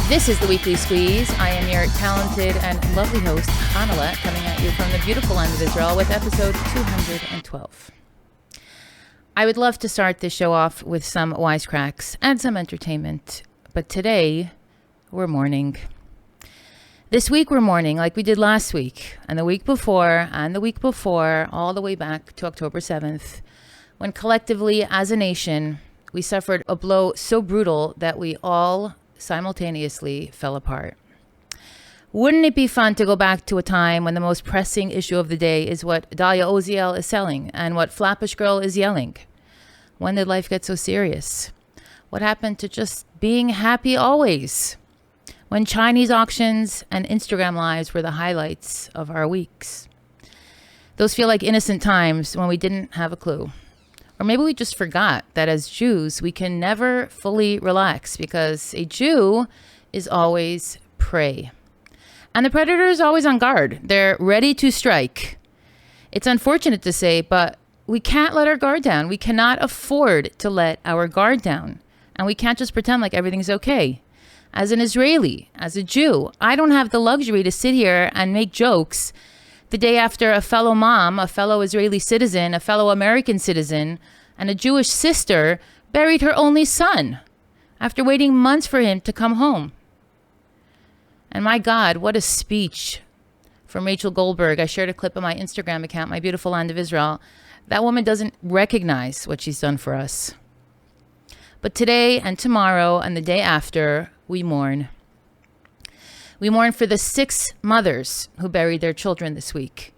This is the Weekly Squeeze. I am your talented and lovely host, Chanale, coming at you from the beautiful land of Israel with episode 212. I would love to start this show off with some wisecracks and some entertainment, but today we're mourning. This week we're mourning like we did last week, and the week before, all the way back to October 7th, when collectively as a nation, we suffered a blow so brutal that we all simultaneously fell apart. Wouldn't it be fun to go back to a time when the most pressing issue of the day is what Dalia Oziel is selling and what Flappish Girl is yelling? When did life get so serious? What happened to just being happy always? When Chinese auctions and Instagram lives were the highlights of our weeks. Those feel like innocent times when we didn't have a clue. Or maybe we just forgot that as Jews, we can never fully relax because a Jew is always prey. And the predator is always on guard. They're ready to strike. It's unfortunate to say, but we can't let our guard down. We cannot afford to let our guard down. And we can't just pretend like everything's okay. As an Israeli, as a Jew, I don't have the luxury to sit here and make jokes the day after a fellow mom, a fellow Israeli citizen, a fellow American citizen, and a Jewish sister buried her only son after waiting months for him to come home. And my God, what a speech from Rachel Goldberg. I shared a clip on my Instagram account, My Beautiful Land of Israel. That woman doesn't recognize what she's done for us. But today and tomorrow and the day after, we mourn. We mourn for the 6 mothers who buried their children this week.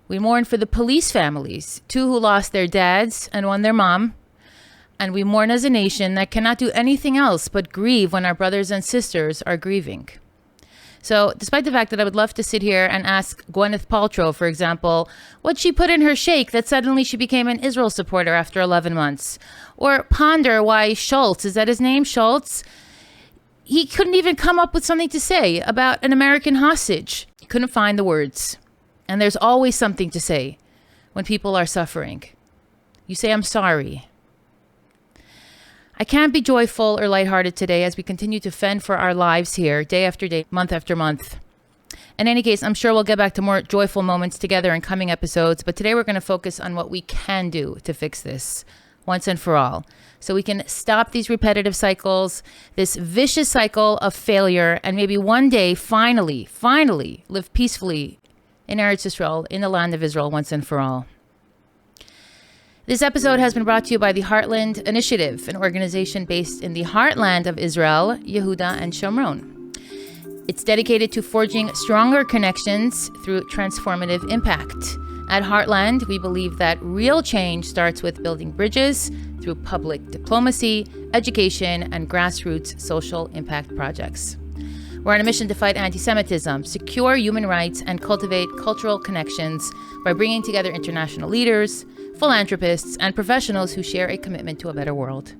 We mourn for the police families, 2 who lost their dads and 1 their mom. And we mourn as a nation that cannot do anything else but grieve when our brothers and sisters are grieving. So despite the fact that I would love to sit here and ask Gwyneth Paltrow, for example, what she put in her shake that suddenly she became an Israel supporter after 11 months, or ponder why Schultz, is that his name, Schultz? He couldn't even come up with something to say about an American hostage. He couldn't find the words. And there's always something to say when people are suffering. You say, I'm sorry. I can't be joyful or lighthearted today as we continue to fend for our lives here, day after day, month after month. In any case, I'm sure we'll get back to more joyful moments together in coming episodes, but today we're going to focus on what we can do to fix this once and for all, so we can stop these repetitive cycles, this vicious cycle of failure, and maybe one day, finally live peacefully in Eretz Yisrael, in the land of Israel, once and for all. This episode has been brought to you by the Heartland Initiative, an organization based in the heartland of Israel, Yehuda and Shomron. It's dedicated to forging stronger connections through transformative impact. At Heartland, we believe that real change starts with building bridges through public diplomacy, education, and grassroots social impact projects. We're on a mission to fight anti-Semitism, secure human rights, and cultivate cultural connections by bringing together international leaders, philanthropists, and professionals who share a commitment to a better world.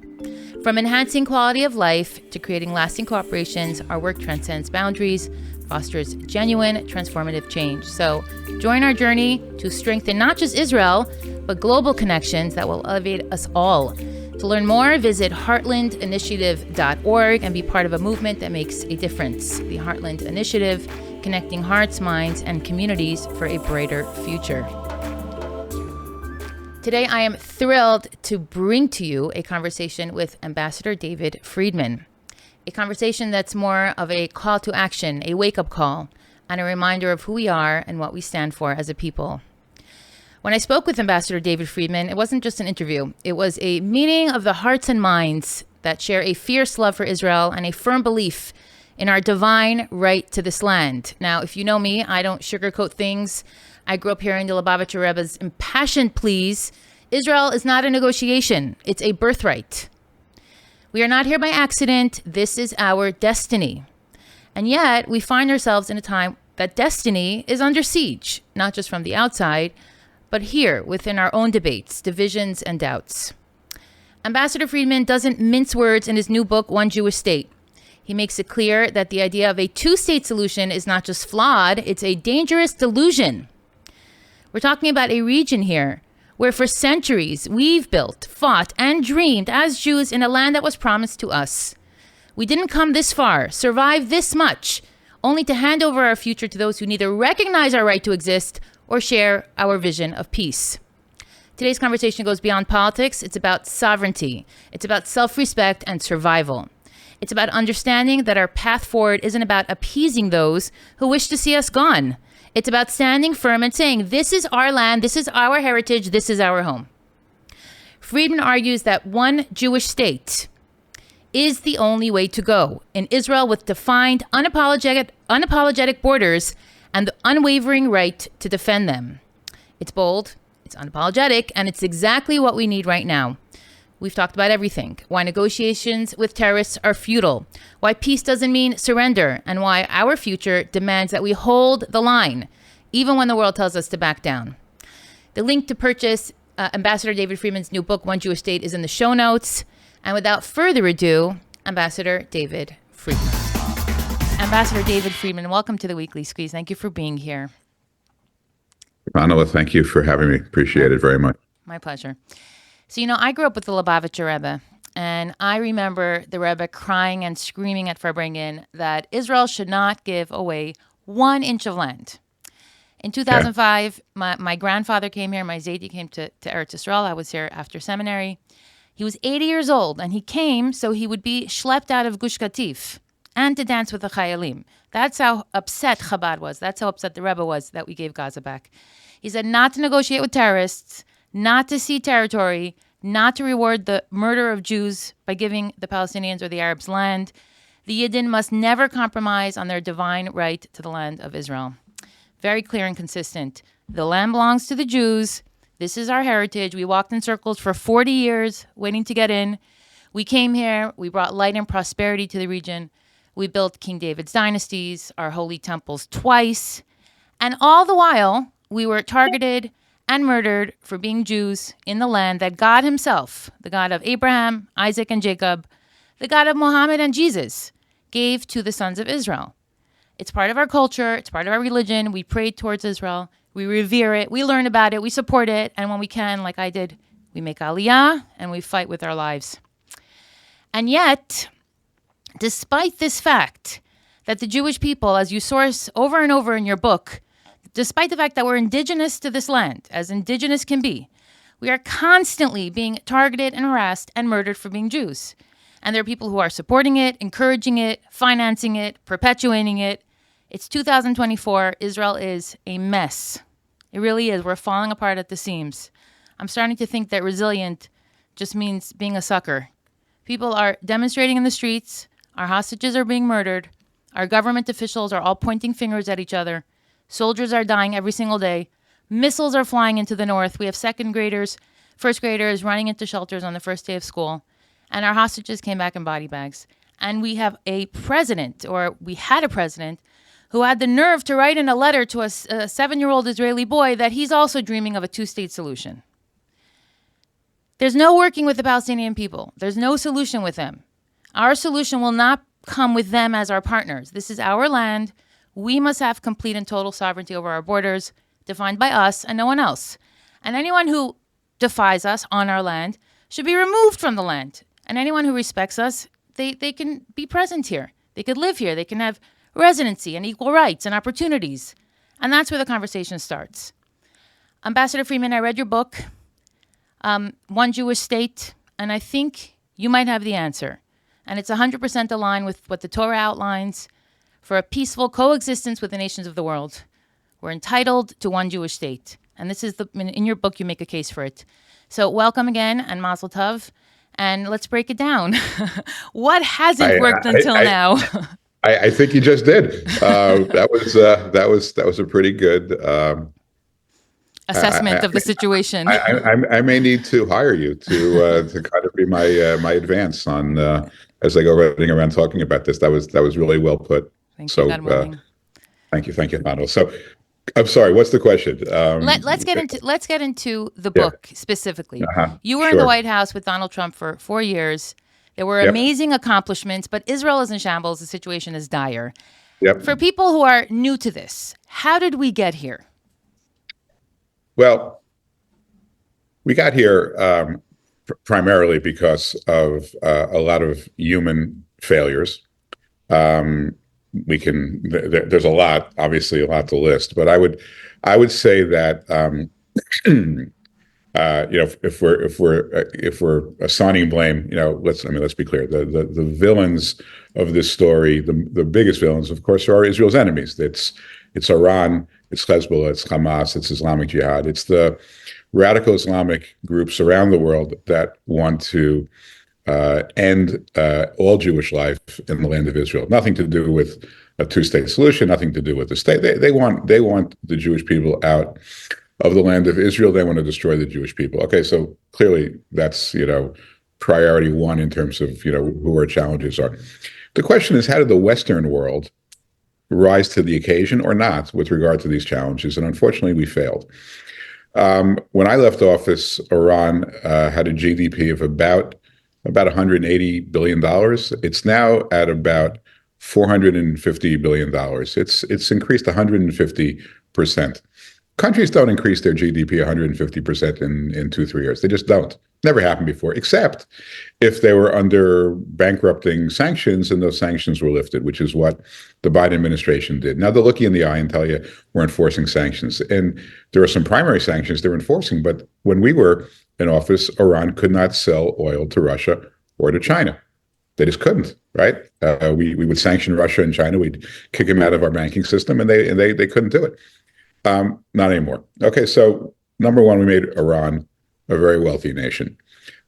From enhancing quality of life to creating lasting cooperations, our work transcends boundaries, fosters genuine, transformative change. So join our journey to strengthen not just Israel, but global connections that will elevate us all. To learn more, visit heartlandinitiative.org and be part of a movement that makes a difference. The Heartland Initiative, connecting hearts, minds, and communities for a brighter future. Today, I am thrilled to bring to you a conversation with Ambassador David Friedman. A conversation that's more of a call to action, a wake-up call, and a reminder of who we are and what we stand for as a people. When I spoke with Ambassador David Friedman, it wasn't just an interview. It was a meeting of the hearts and minds that share a fierce love for Israel and a firm belief in our divine right to this land. Now, if you know me, I don't sugarcoat things. I grew up hearing the Lubavitcher Rebbe's impassioned pleas. Israel is not a negotiation. It's a birthright. We are not here by accident. This is our destiny. And yet we find ourselves in a time that destiny is under siege, not just from the outside, but here within our own debates, divisions, and doubts. Ambassador Friedman doesn't mince words in his new book, One Jewish State. He makes it clear that the idea of a 2-state solution is not just flawed, it's a dangerous delusion. We're talking about a region here where for centuries we've built, fought, and dreamed as Jews in a land that was promised to us. We didn't come this far, survive this much, only to hand over our future to those who neither recognize our right to exist or share our vision of peace. Today's conversation goes beyond politics. It's about sovereignty. It's about self-respect and survival. It's about understanding that our path forward isn't about appeasing those who wish to see us gone. It's about standing firm and saying, this is our land, this is our heritage, this is our home. Friedman argues that one Jewish state is the only way to go in Israel, with defined, unapologetic borders and the unwavering right to defend them. It's bold, it's unapologetic, and it's exactly what we need right now. We've talked about everything. Why negotiations with terrorists are futile, why peace doesn't mean surrender, and why our future demands that we hold the line, even when the world tells us to back down. The link to purchase Ambassador David Friedman's new book, One Jewish State, is in the show notes. And without further ado, Ambassador David Friedman. Ambassador David Friedman, welcome to the Weekly Squeeze. Thank you for being here. Chanale, thank you for having me. Appreciate it very much. My pleasure. So, I grew up with the Lubavitcher Rebbe, and I remember the Rebbe crying and screaming at Farbrengen that Israel should not give away 1 inch of land. In 2005, my grandfather came here. My Zaidi came to Eretz Yisrael. I was here after seminary. He was 80 years old, and he came so he would be schlepped out of Gush Katif and to dance with the Chayalim. That's how upset Chabad was. That's how upset the Rebbe was that we gave Gaza back. He said not to negotiate with terrorists, not to cede territory, not to reward the murder of Jews by giving the Palestinians or the Arabs land. The Yidden must never compromise on their divine right to the land of Israel. Very clear and consistent. The land belongs to the Jews. This is our heritage. We walked in circles for 40 years waiting to get in. We came here. We brought light and prosperity to the region. We built King David's dynasties, our holy temples twice. And all the while, we were targeted and murdered for being Jews in the land that God himself, the God of Abraham, Isaac, and Jacob, the God of Muhammad and Jesus, gave to the sons of Israel. It's part of our culture. It's part of our religion. We pray towards Israel. We revere it. We learn about it. We support it. And when we can, like I did, we make aliyah and we fight with our lives. And yet, despite this fact that the Jewish people, as you source over and over in your book, despite the fact that we're indigenous to this land, as indigenous can be, we are constantly being targeted and harassed and murdered for being Jews. And there are people who are supporting it, encouraging it, financing it, perpetuating it. It's 2024. Israel is a mess. It really is. We're falling apart at the seams. I'm starting to think that resilient just means being a sucker. People are demonstrating in the streets. Our hostages are being murdered. Our government officials are all pointing fingers at each other. Soldiers are dying every single day. Missiles are flying into the north. We have second graders, first graders running into shelters on the first day of school. And our hostages came back in body bags. And we have a president, or we had a president, who had the nerve to write in a letter to a 7-year-old Israeli boy that he's also dreaming of a 2-state solution. There's no working with the Palestinian people. There's no solution with them. Our solution will not come with them as our partners. This is our land. We must have complete and total sovereignty over our borders, defined by us and no one else. And anyone who defies us on our land should be removed from the land. And anyone who respects us, they can be present here. They could live here. They can have residency and equal rights and opportunities. And that's where the conversation starts. Ambassador Friedman, I read your book, One Jewish State, and I think you might have the answer. And it's 100% aligned with what the Torah outlines for a peaceful coexistence with the nations of the world. We're entitled to one Jewish state. And this is in your book, you make a case for it. So welcome again and Mazel Tov. And let's break it down. What hasn't worked until now? I think you just did. That was a pretty good assessment of the situation. I may need to hire you to kind of be my advance on as I go running around talking about this. That was really well put. Thank you, God willing. Thank you, Manuel. So, I'm sorry. What's the question? Let's get into the book specifically. You were in the White House with Donald Trump for 4 years. There were amazing accomplishments, but Israel is in shambles. The situation is dire. For people who are new to this, how did we get here? Well, we got here primarily because of a lot of human failures. Um, there's a lot, obviously, a lot to list, but I would say that if we're assigning blame, let's be clear. The villains of this story, the biggest villains, of course, are Israel's enemies. It's Iran, it's Hezbollah, it's Hamas, it's Islamic Jihad, it's the radical Islamic groups around the world that want to end all Jewish life in the land of Israel. Nothing to do with a two-state solution. Nothing to do with the state. They want the Jewish people out of the land of Israel. They want to destroy the Jewish people. Okay, so clearly that's priority one in terms of who our challenges are. The question is, how did the Western world rise to the occasion or not with regard to these challenges? And unfortunately, we failed. When I left office, Iran had a GDP of about $180 billion. It's now at about $450 billion. It's increased 150%. Countries don't increase their GDP 150% in 2-3 years. They just don't. Never happened before, except if they were under bankrupting sanctions and those sanctions were lifted, which is what the Biden administration did. Now they'll look you in the eye and tell you we're enforcing sanctions. And there are some primary sanctions they're enforcing. But when we were in office, Iran could not sell oil to Russia or to China. They just couldn't, right? We would sanction Russia and China. We'd kick them out of our banking system, and they couldn't do it. Not anymore. Okay, so number one, we made Iran a very wealthy nation.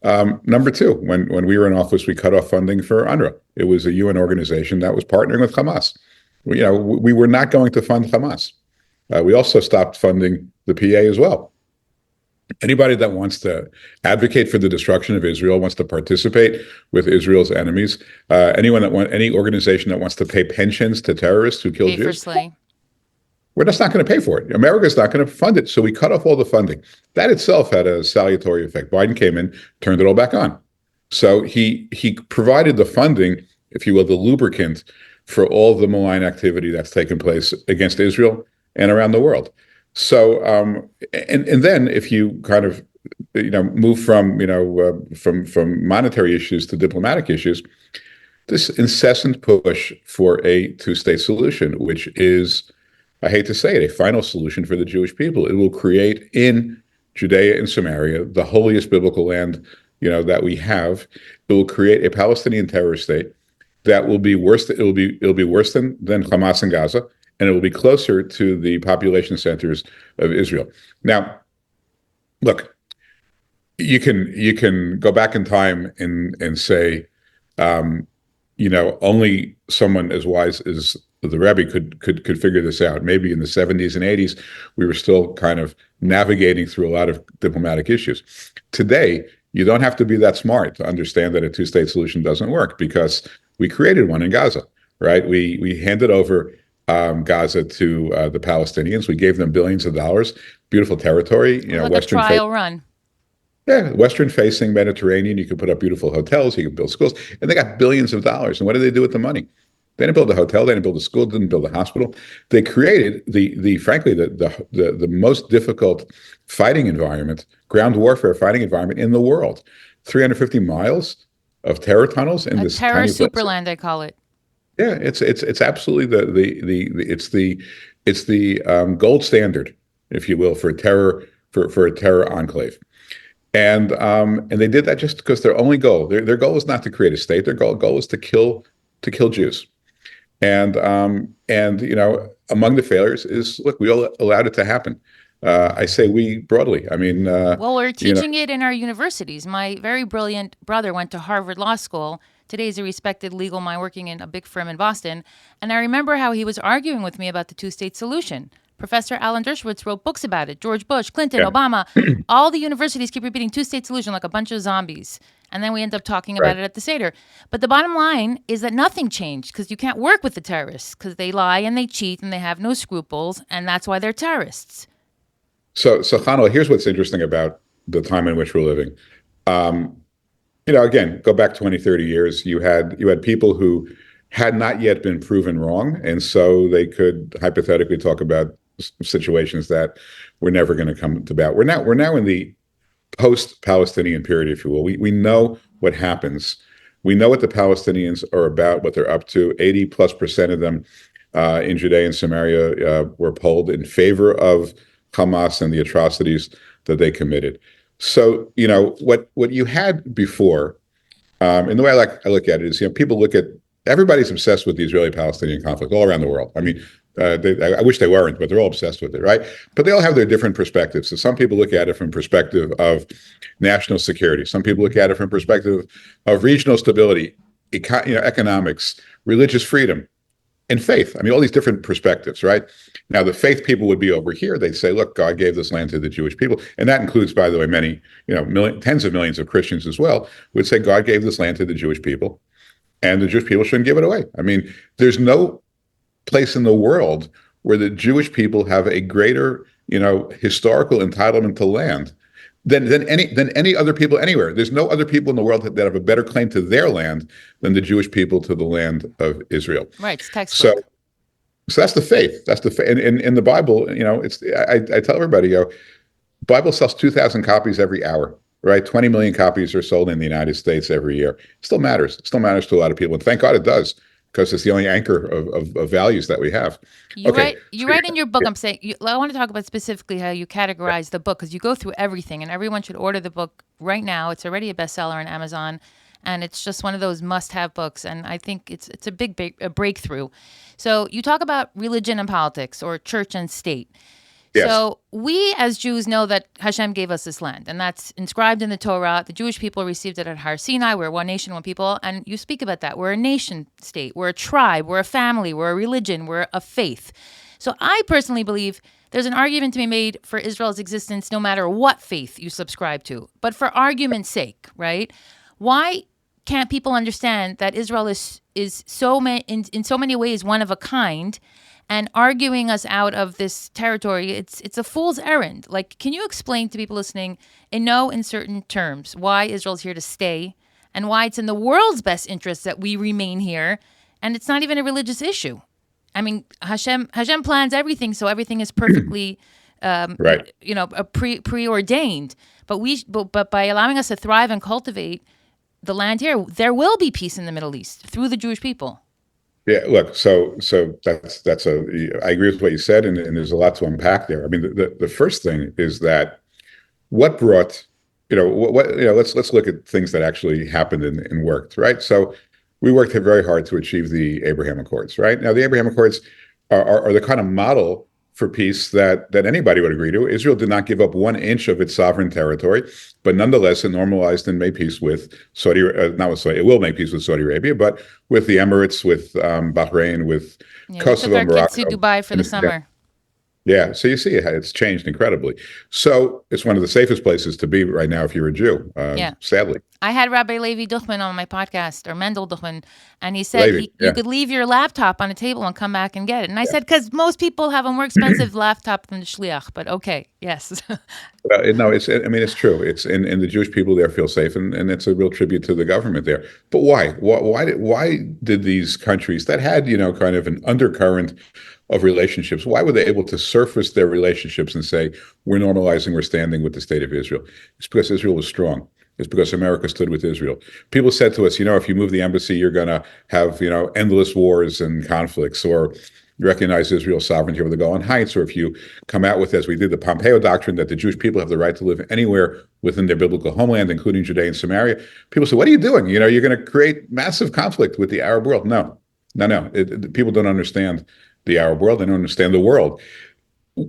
Number two, when we were in office, we cut off funding for UNRWA. It was a UN organization that was partnering with Hamas. We were not going to fund Hamas. We also stopped funding the PA as well. Anybody that wants to advocate for the destruction of Israel, wants to participate with Israel's enemies, any organization that wants to pay pensions to terrorists who kill Jews, we're just not going to pay for it. America's not going to fund it. So we cut off all the funding. That itself had a salutary effect. Biden came in, turned it all back on. So he provided the funding, if you will, the lubricant for all the malign activity that's taken place against Israel and around the world. So and then if you kind of move from monetary issues to diplomatic issues, this incessant push for a two-state solution, which is, I hate to say it, a final solution for the Jewish people. It will create in Judea and Samaria, the holiest biblical land that we have. It will create a Palestinian terrorist state that will be worse. It'll be worse than Hamas in Gaza, and it will be closer to the population centers of Israel. Now, look, you can go back in time and say, only someone as wise as the Rebbe could figure this out. Maybe in the 70s and 80s, we were still kind of navigating through a lot of diplomatic issues. Today, you don't have to be that smart to understand that a two-state solution doesn't work, because we created one in Gaza, right? We handed over Gaza to the Palestinians. We gave them billions of dollars, beautiful territory, like Western a trial run. Yeah, Western-facing Mediterranean. You can put up beautiful hotels. You can build schools, and they got billions of dollars. And what did they do with the money? They didn't build a hotel. They didn't build a school. They didn't build a hospital. They created the most difficult fighting environment, ground warfare fighting environment in the world. 350 miles of terror tunnels in this terror superland, I call it. Yeah, it's absolutely it's the gold standard, if you will, for terror for a terror enclave. And they did that just because their only goal, their goal is not to create a state. Their goal is to kill Jews. And among the failures is, look, we all allowed it to happen. I say we broadly. I mean, well, we're teaching it in our universities. My very brilliant brother went to Harvard Law School. Today he's a respected legal mind working in a big firm in Boston. And I remember how he was arguing with me about the two-state solution. Professor Alan Dershowitz wrote books about it. George Bush, Clinton, Obama, all the universities keep repeating two-state solution like a bunch of zombies. And then we end up talking about it at the Seder. But the bottom line is that nothing changed, because you can't work with the terrorists, because they lie and they cheat and they have no scruples, and that's why they're terrorists. So Chanale, here's what's interesting about the time in which we're living. Again, go back 20, 30 years, you had people who had not yet been proven wrong, and so they could hypothetically talk about situations that were never going to come about. We're now in the post-Palestinian period, if you will. We know what happens We know what the Palestinians are about, what they're up to. 80+% of them in Judea and Samaria were polled in favor of Hamas and the atrocities that they committed. So, what you had before, and the way I look at it is, people look at, everybody's obsessed with the Israeli-Palestinian conflict all around the world. I mean, I wish they weren't, but they're all obsessed with it, right? But they all have their different perspectives. So some people look at it from perspective of national security. Some people look at it from perspective of regional stability, economics, religious freedom, and faith. I mean, all these different perspectives, right? Now, the faith people would be over here. They'd say, look, God gave this land to the Jewish people. And that includes, by the way, many, tens of millions of Christians as well, would say God gave this land to the Jewish people, and the Jewish people shouldn't give it away. I mean, there's no place in the world where the Jewish people have a greater, historical entitlement to land than any other people anywhere. There's no other people in the world that have a better claim to their land than the Jewish people to the land of Israel. Right, it's textbook. So that's the faith. That's the faith. And in the Bible, it's I tell everybody, Bible sells 2,000 copies every hour. Right, 20 million copies are sold in the United States every year. It still matters. It still matters to a lot of people, and thank God it does, because it's the only anchor of values that we have. You write in your book. I want to talk about specifically how you categorize the book, because you go through everything, and everyone should order the book right now. It's already a bestseller on Amazon, and it's just one of those must-have books. And I think it's a big breakthrough. So you talk about religion and politics, or church and state. Yes. So we as Jews know that Hashem gave us this land, and that's inscribed in the Torah. The Jewish people received it at Har Sinai. We're one nation, one people, and you speak about that. We're a nation state. We're a tribe. We're a family. We're a religion. We're a faith. So I personally believe there's an argument to be made for Israel's existence no matter what faith you subscribe to. But for argument's sake, right, why can't people understand that Israel is so in so many ways one of a kind? And arguing us out of this territory, it's a fool's errand. Like, can you explain to people listening in certain terms why Israel's here to stay, and why it's in the world's best interest that we remain here, and it's not even a religious issue? I mean, Hashem plans everything, so everything is perfectly, right. preordained. But by allowing us to thrive and cultivate the land here, there will be peace in the Middle East through the Jewish people. Yeah, look, so I agree with what you said, and there's a lot to unpack there. I mean, the first thing is that what brought, let's look at things that actually happened and worked, right? So we worked very hard to achieve the Abraham Accords, right? Now, the Abraham Accords are the kind of model for peace that anybody would agree to. Israel did not give up 1 inch of its sovereign territory, but nonetheless, it normalized and made peace with Saudi. Not with Saudi. It will make peace with Saudi Arabia, but with the Emirates, with Bahrain, with Kosovo, we took our kids to Dubai for the summer. Yeah, so you see it's changed incredibly. So it's one of the safest places to be right now if you're a Jew, sadly. I had Rabbi Levi Duchman on my podcast, or Mendel Duchman, and he said you could leave your laptop on a table and come back and get it. And I said, because most people have a more expensive laptop than the shliach, but okay, yes. It's true. It's and the Jewish people there feel safe, and it's a real tribute to the government there. But why? Why did these countries that had, kind of an undercurrent of relationships, why were they able to surface their relationships and say, we're normalizing, we're standing with the state of Israel? It's because Israel was strong. It's because America stood with Israel. People said to us, if you move the embassy, you're going to have, endless wars and conflicts, or you recognize Israel's sovereignty over the Golan Heights, or if you come out with, as we did, the Pompeo Doctrine, that the Jewish people have the right to live anywhere within their biblical homeland, including Judea and Samaria. People say, what are you doing? You're going to create massive conflict with the Arab world. No. People don't understand the Arab world. They don't understand the world.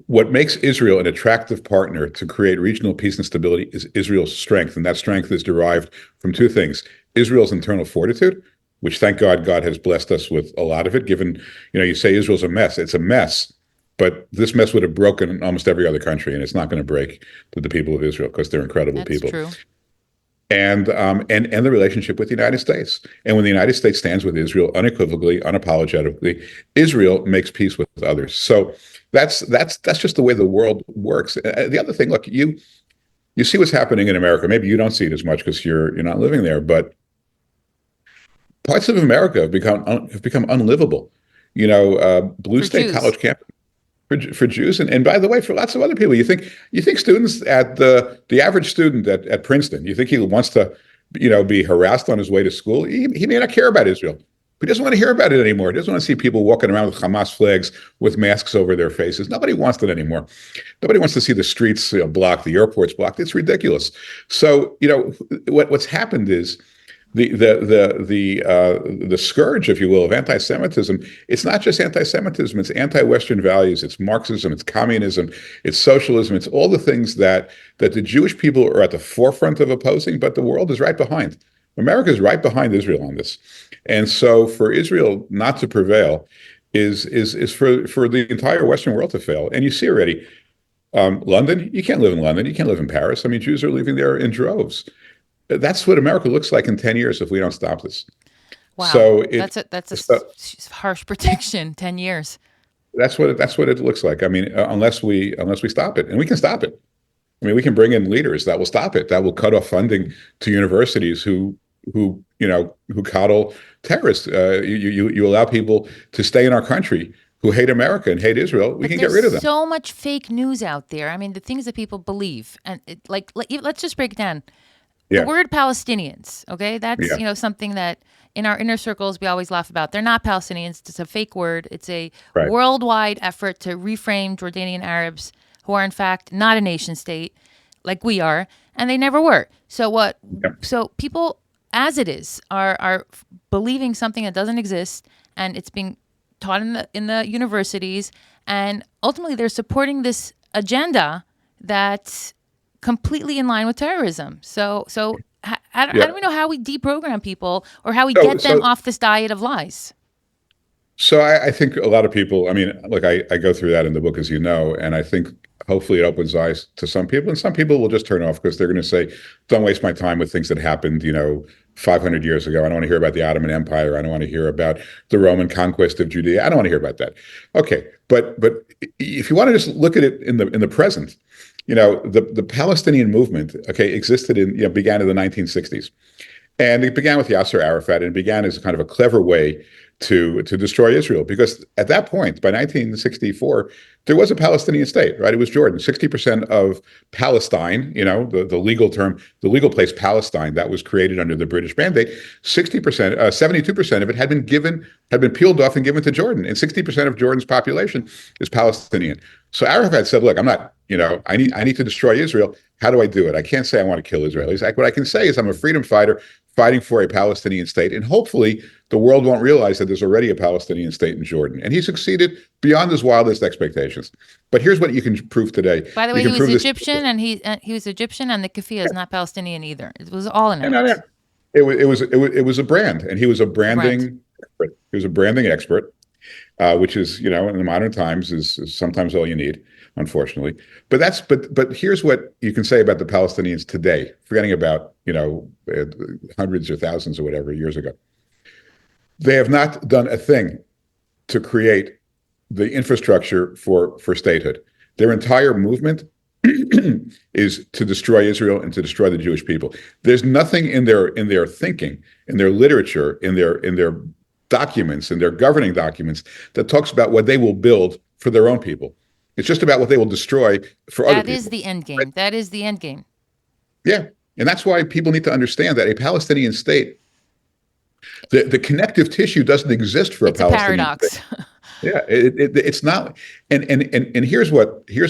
What makes Israel an attractive partner to create regional peace and stability is Israel's strength. And that strength is derived from 2 things. Israel's internal fortitude, which thank God has blessed us with a lot of it, given, you say Israel's a mess. It's a mess. But this mess would have broken almost every other country, and it's not going to break with the people of Israel because they're incredible people. That's true. And the relationship with the United States. And when the United States stands with Israel unequivocally, unapologetically, Israel makes peace with others. So that's just the way the world works. The other thing, look, you see what's happening in America. Maybe you don't see it as much because you're not living there, but parts of America have become unlivable. Blue State College campus for Jews, and by the way, for lots of other people. You think students at the average student at Princeton, you think he wants to be harassed on his way to school. He may not care about Israel. He doesn't want to hear about it anymore. He doesn't want to see people walking around with Hamas flags with masks over their faces. Nobody wants that anymore. Nobody wants to see the streets blocked, the airports blocked. It's ridiculous. So, what's happened is the scourge, if you will, of anti-Semitism. It's not just anti-Semitism; it's anti-Western values. It's Marxism. It's communism. It's socialism. It's all the things that the Jewish people are at the forefront of opposing, but the world is right behind. America is right behind Israel on this, and so for Israel not to prevail is for the entire Western world to fail. And you see already, London. You can't live in London. You can't live in Paris. I mean, Jews are leaving there in droves. That's what America looks like in 10 years if we don't stop this. Wow, So harsh prediction. 10 years. That's what it looks like. I mean, unless we stop it, and we can stop it. I mean, we can bring in leaders that will stop it. That will cut off funding to universities who coddle terrorists. You allow people to stay in our country who hate America and hate Israel. We can get rid of them. There's so much fake news out there. I mean, the things that people believe, and let's just break it down. The word Palestinians, okay? That's, something that in our inner circles we always laugh about. They're not Palestinians. It's a fake word. It's a worldwide effort to reframe Jordanian Arabs who are in fact not a nation state like we are, and they never were. So what? Yeah. So people, as it is, are believing something that doesn't exist, and it's being taught in the universities, and ultimately they're supporting this agenda that's completely in line with terrorism. So how do we know how we deprogram people or how we get them off this diet of lies? So I think a lot of people, I mean, look, I go through that in the book, as you know, and I think hopefully it opens eyes to some people, and some people will just turn off because they're going to say, don't waste my time with things that happened, 500 years ago. I don't want to hear about the Ottoman Empire. I don't want to hear about the Roman conquest of Judea. I don't want to hear about that. Okay, but if you want to just look at it in the present, the Palestinian movement, existed began in the 1960s. And it began with Yasser Arafat, and it began as kind of a clever way to destroy Israel. Because at that point, by 1964, there was a Palestinian state, right? It was Jordan. 60% of Palestine, the legal term, the legal place Palestine, that was created under the British mandate, 72% of it had been peeled off and given to Jordan. And 60% of Jordan's population is Palestinian. So Arafat said, look, I'm not, I need to destroy Israel. How do I do it? I can't say I want to kill Israelis. What I can say is I'm a freedom fighter fighting for a Palestinian state. And hopefully the world won't realize that there's already a Palestinian state in Jordan. And he succeeded beyond his wildest expectations. But here's what you can prove today. By the way, he was Egyptian, and he was Egyptian, and the keffiyeh is not Palestinian either. It was all in it. It was a brand, and he was a branding expert. He was a branding expert, which is, in the modern times is sometimes all you need, unfortunately. But here's what you can say about the Palestinians today, forgetting about, hundreds or thousands or whatever years ago. They have not done a thing to create the infrastructure for statehood. Their entire movement is to destroy Israel and to destroy the Jewish people. There's nothing in their thinking, in their literature, in their documents, in their governing documents that talks about what they will build for their own people. It's just about what they will destroy for other people. That is the end game. Right? That is the end game. Yeah. And that's why people need to understand that a Palestinian state, the connective tissue doesn't exist for a Palestinian paradox. State. Yeah, it's not. And here's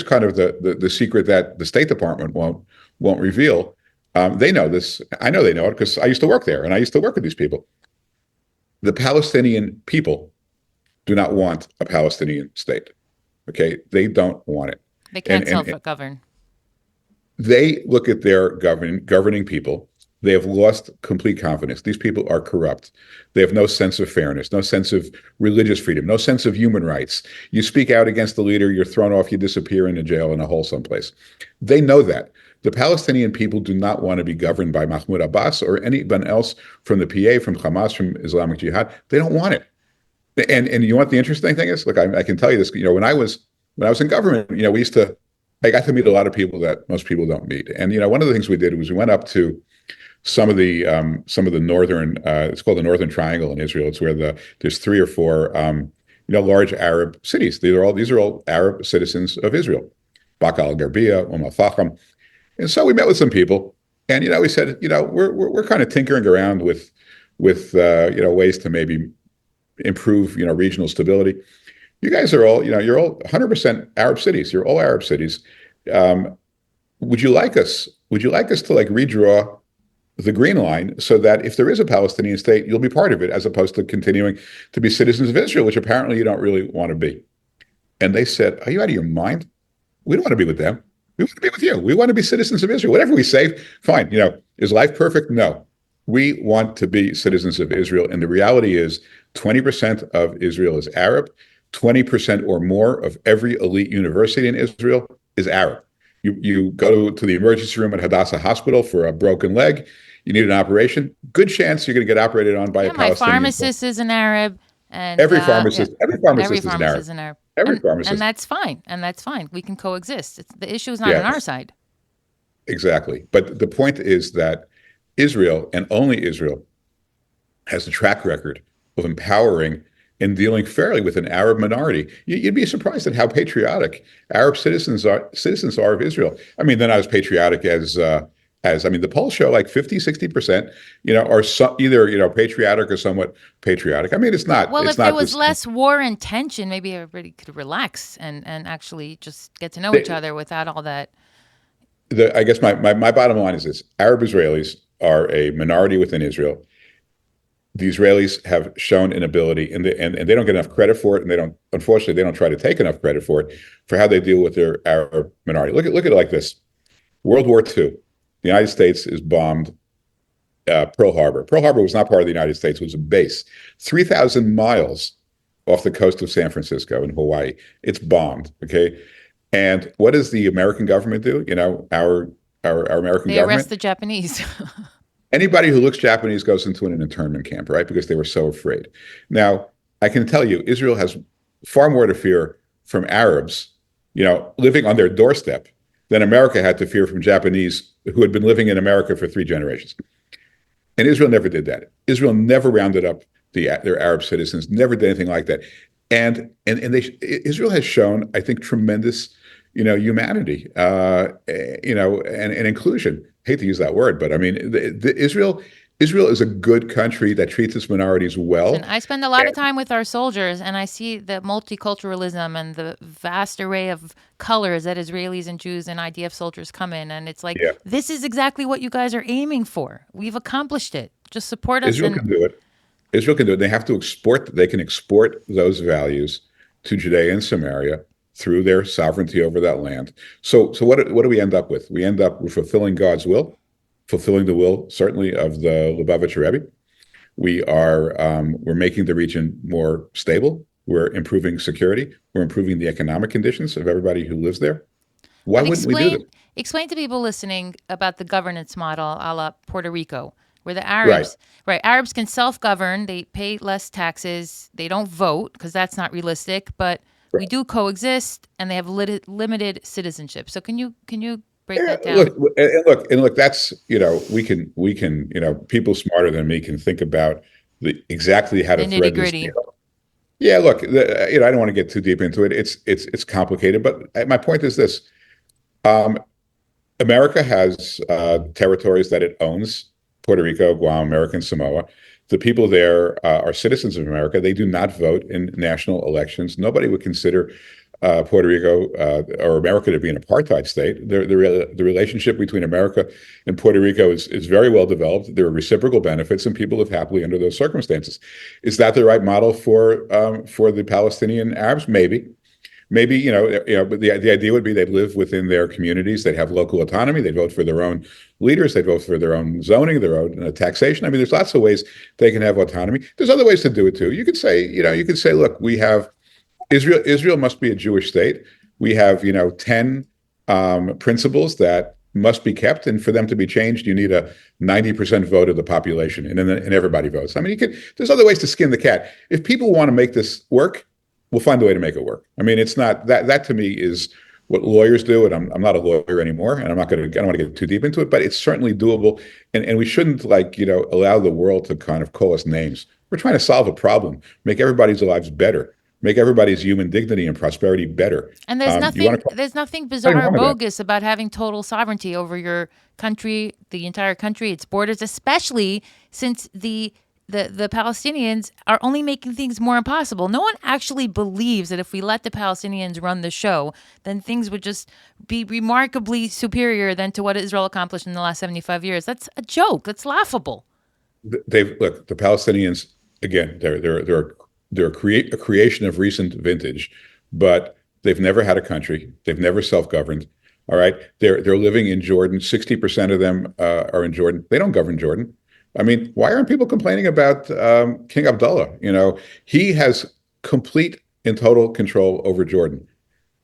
kind of the secret that the State Department won't reveal. They know this. I know they know it because I used to work there and I used to work with these people. The Palestinian people do not want a Palestinian state. Okay, they don't want it. They can't self-govern. They look at their governing people. They have lost complete confidence. These people are corrupt. They have no sense of fairness, no sense of religious freedom, no sense of human rights. You speak out against the leader, you're thrown off, you disappear in a jail in a hole someplace. They know that. The Palestinian people do not want to be governed by Mahmoud Abbas or anyone else from the PA, from Hamas, from Islamic Jihad. They don't want it. And you know what the interesting thing is? Look, I can tell you this. When I was in government, I got to meet a lot of people that most people don't meet. And one of the things we did was we went up to some of the northern. It's called the Northern Triangle in Israel. It's where there's 3 or 4 large Arab cities. These are all Arab citizens of Israel. Baqa al-Gharbiya, Al Fahim. And so we met with some people, And we said, we're kind of tinkering around with ways to maybe improve regional stability. You guys are all you're all 100% Arab cities. You're all Arab cities. Um, would you like us? Would you like us to like redraw the green line so that if there is a Palestinian state, you'll be part of it, as opposed to continuing to be citizens of Israel, which apparently you don't really want to be? And they said, "Are you out of your mind? We don't want to be with them. We want to be with you. We want to be citizens of Israel. Whatever we say, fine. Is life perfect? No. We want to be citizens of Israel." And the reality is 20% of Israel is Arab. 20% or more of every elite university in Israel is Arab. You go to the emergency room at Hadassah Hospital for a broken leg. You need an operation. Good chance you're going to get operated on by Yeah, a my Palestinian. pharmacist is an Arab, and Every every pharmacist is an pharmacist Arab. is an Arab, Every and pharmacist. that's fine, and that's fine. We can coexist. The issue is not on our Yes. side. Exactly. But the point is that Israel, and only Israel, has a track record of empowering and dealing fairly with an Arab minority. You'd be surprised at how patriotic Arab citizens are of Israel. I mean, they're not as patriotic as I mean, the polls show like 50, 60%, are either patriotic or somewhat patriotic. I mean, it's not Well, it's if there not was this. less war and tension, maybe everybody could relax and actually just get to know each other without all that. I guess my bottom line is this: Arab Israelis are a minority within Israel. The Israelis have shown an ability, and they don't get enough credit for it, and unfortunately, they don't try to take enough credit for it, for how they deal with their Arab minority. Look at it like this: World War II, the United States is bombed Pearl Harbor. Pearl Harbor was not part of the United States; it was a base 3,000 miles off the coast of San Francisco in Hawaii. It's bombed. Okay, and what does the American government do? Our American They arrest government. the Japanese. Anybody who looks Japanese goes into an internment camp, right? Because they were so afraid. Now, I can tell you, Israel has far more to fear from Arabs, living on their doorstep, than America had to fear from Japanese who had been living in America for 3 generations. And Israel never did that. Israel never rounded up their Arab citizens, never did anything like that. And Israel has shown, I think, tremendous, humanity, and inclusion. Hate to use that word, but I mean, Israel is a good country that treats its minorities well. Listen, I spend a lot of time with our soldiers, and I see the multiculturalism and the vast array of colors that Israelis and Jews and IDF soldiers come in, and it's like, Yeah, this is exactly what you guys are aiming for. We've accomplished it. Just support us. Israel And can do it. Israel can do it. They have to export. They can export those values to Judea and Samaria through their sovereignty over that land. So what do we end up with? We end up with fulfilling God's will, fulfilling the will certainly of the Lubavitcher Rebbe. We're making the region more stable. We're improving security. We're improving the economic conditions of everybody who lives there. Why but wouldn't we do this? explain to people listening about the governance model a la Puerto Rico, where the Right. Arabs, right, Arabs can self-govern, they pay less taxes, they don't vote because that's not realistic, but we do coexist, and they have limited citizenship. So can you break Yeah, that down? look. That's we can people smarter than me can think about exactly how The to thread this nitty-gritty. deal. Yeah, look, I don't want to get too deep into it. It's complicated, but my point is this: um, America has territories that it owns: Puerto Rico, Guam, American Samoa. The people there are citizens of America. They do not vote in national elections. Nobody would consider Puerto Rico or America to be an apartheid state. The relationship between America and Puerto Rico is very well developed. There are reciprocal benefits, and people live happily under those circumstances. Is that the right model for the Palestinian Arabs? Maybe but the idea would be they'd live within their communities. They'd have local autonomy. They'd vote for their own leaders. They'd vote for their own zoning, their own taxation. I mean, there's lots of ways they can have autonomy. There's other ways to do it too. You could say, look, we have Israel. Israel must be a Jewish state. We have 10 principles that must be kept, and for them to be changed, you need a 90% vote of the population, and everybody votes. I mean, there's other ways to skin the cat. If people want to make this work, we'll find a way to make it work. I mean, it's not that to me is what lawyers do, and I'm not a lawyer anymore, and I don't want to get too deep into it, but it's certainly doable, and we shouldn't allow the world to kind of call us names. We're trying to solve a problem, make everybody's lives better. make everybody's human dignity and prosperity better. And there's You want nothing to there's nothing nothing bizarre or wrong with that. bogus about having total sovereignty over your country, the entire country, its borders, especially since the Palestinians are only making things more impossible. No one actually believes that if we let the Palestinians run the show, then things would just be remarkably superior than to what Israel accomplished in the last 75 years. That's a joke. That's laughable. They've look the Palestinians again. They're a creation of recent vintage, but they've never had a country. They've never self-governed. All right, they're living in Jordan. 60% of them are in Jordan. They don't govern Jordan. I mean, why aren't people complaining about King Abdullah? He has complete and total control over Jordan.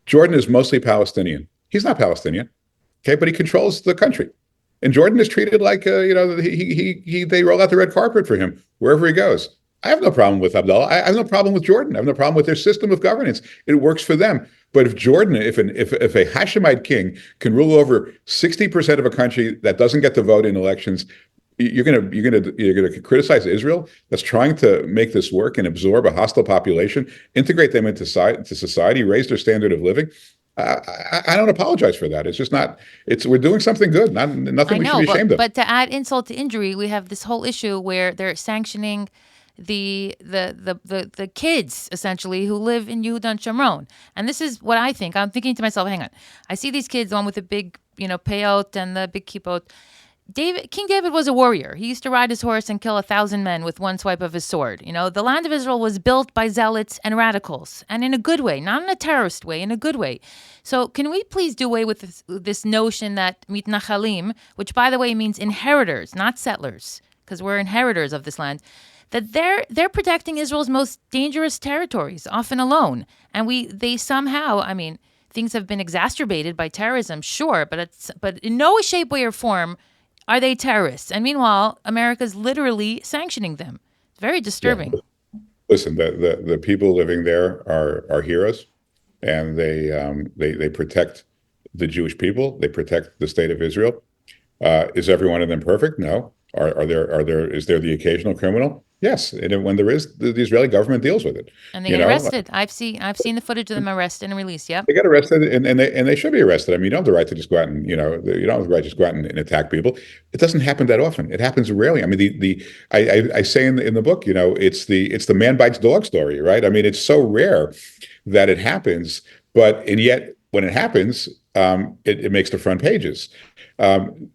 Jordan is mostly Palestinian. He's not Palestinian, okay, but he controls the country. And Jordan is treated like they roll out the red carpet for him wherever he goes. I have no problem with Abdullah. I have no problem with Jordan. I have no problem with their system of governance. It works for them. But if Jordan, if a Hashemite king can rule over 60% of a country that doesn't get to vote in elections, you're gonna criticize Israel that's trying to make this work and absorb a hostile population, integrate them into society, raise their standard of living. I don't apologize for that. It's just not. We're doing something good. Nothing I we should know, be ashamed of. but to add insult to injury, we have this whole issue where they're sanctioning the kids essentially who live in Yehuda and Shomron. And this is what I think. I'm thinking to myself, hang on. I see these kids, the one with the big, peyot and the big kippot. King David was a warrior. He used to ride his horse and kill 1,000 men with one swipe of his sword. The land of Israel was built by zealots and radicals, and in a good way, not in a terrorist way, in a good way. So can we please do away with this notion that mitnachalim, which by the way means inheritors, not settlers, because we're inheritors of this land, that they're protecting Israel's most dangerous territories, often alone, and they somehow, I mean, things have been exacerbated by terrorism, sure, but in no shape, way, or form are they terrorists? And meanwhile, America's literally sanctioning them. It's very disturbing. Yeah. Listen, the people living there are heroes, and they protect the Jewish people. They protect the state of Israel. Is every one of them perfect? No. Is there the occasional criminal? Yes. And when there is, the Israeli government deals with it. And they get arrested. I've seen the footage of them arrested and released. Yep. They get arrested, and they should be arrested. I mean, you don't have the right to just go out and you don't have the right to just go out and attack people. It doesn't happen that often. It happens rarely. I mean, I say in the book, it's the man bites dog story, right? I mean, it's so rare that it happens, and yet when it happens, it makes the front pages.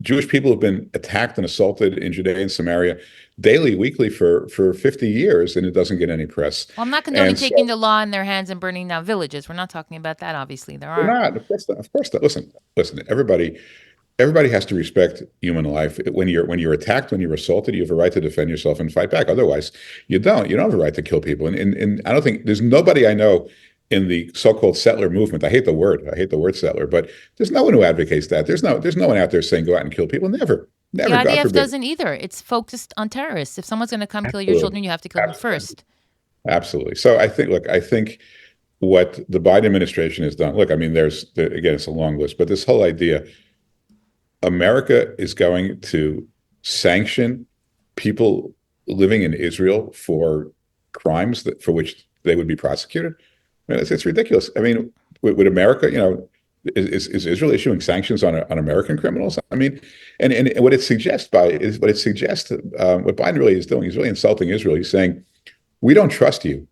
Jewish people have been attacked and assaulted in Judea and Samaria daily, weekly for 50 years, and it doesn't get any press. Well, I'm not condoning taking the law in their hands and burning down villages. We're not talking about that, obviously. There are not. Of course not. Listen. Everybody has to respect human life. When you're attacked, when you're assaulted, you have a right to defend yourself and fight back. Otherwise, you don't. You don't have a right to kill people. And I don't think there's nobody I know in the so-called settler movement. I hate the word settler, but there's no one who advocates that. There's no one out there saying go out and kill people. Never. The IDF doesn't either. It's focused on terrorists. If someone's going to come kill your children, you have to kill them first. Absolutely. So I think what the Biden administration has done. Look, I mean, again, it's a long list, but this whole idea, America is going to sanction people living in Israel for crimes for which they would be prosecuted. I mean, it's ridiculous. I mean, would America, is Israel issuing sanctions on American criminals? I mean, and what it suggests what Biden really is doing, he's really insulting Israel. He's saying, we don't trust you